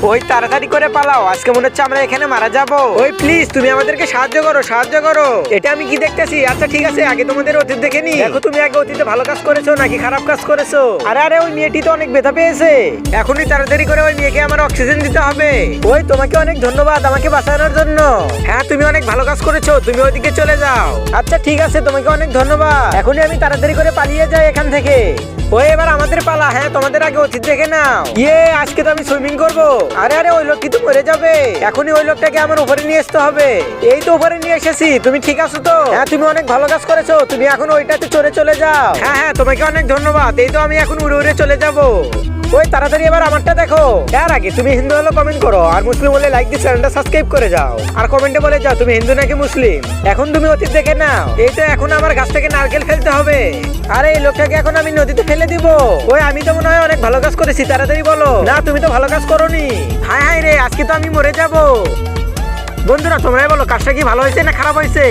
ওই তাড়াতাড়ি করে পালাও, আজকে মনে হচ্ছে আমরা এখানে মারা যাব। ওই প্লিজ তুমি আমাদেরকে সাহায্য করো, সাহায্য করো। এটা আমি কি দেখতেছি? আচ্ছা ঠিক আছে, আগে তোমাদের অতীত দেখে নি। দেখো তুমি আগে অতীতে ভালো কাজ করেছো নাকি খারাপ কাজ করেছো। আরে আরে ওই মেয়েটি তো অনেক ব্যথা পেয়েছে, এখনই তাড়াতাড়ি করে ওই মেয়েকে আমার অক্সিজেন দিতে হবে। ওই তোমাকে অনেক ধন্যবাদ আমাকে বাঁচানোর জন্য। হ্যাঁ তুমি অনেক ভালো কাজ করেছো, তুমি ওইদিকে চলে যাও। আচ্ছা ঠিক আছে, তোমাকে অনেক ধন্যবাদ। এখনই আমি তাড়াতাড়ি করে পালিয়ে যাই এখান থেকে। ওই এবার আমাদের পালা। হ্যাঁ তোমাদের আগে অতীত দেখে নাও। আজকে তো আমি সুইমিং করবো। আরে আরে ওই লোকটি তো মরে যাবে, এখনই ওই লোকটাকে আমার উপরে নিয়ে আসতে হবে। এই তো উপরে নিয়ে এসেছি, তুমি ঠিক আছো তো? হ্যাঁ তুমি অনেক ভালো কাজ করেছো, তুমি এখন ওইটাতে চলে যাও। হ্যাঁ হ্যাঁ তোমাকে অনেক ধন্যবাদ। এই তো আমি এখন উড়ে উড়ে চলে যাবো। ওই তাড়াতাড়ি এবার আমারটা দেখো। এর আগে তুমি হিন্দু হলে কমেন্ট করো, আর মুসলিম হলে লাইক দিয়ে চ্যানেলটা সাবস্ক্রাইব করে যাও, আর কমেন্টে বলে যাও তুমি হিন্দু নাকি মুসলিম। এখন তুমি অতীত দেখে নাও। এই তো এখন আমার গাছ থেকে নারকেল ফেলতে হবে। আরে এই লোকটাকে এখন আমি নদীতে ফেলে দিব। ওই আমি তো মনে হয় অনেক ভালো কাজ করেছি, তাড়াতাড়ি বলো। না তুমি তো ভালো কাজ করোনি। হায় হায় রে, আজকে তো আমি মরে যাব। বন্ধুরা তোমরাই বলো কাজটা কি ভালো হয়েছে না খারাপ হয়েছে।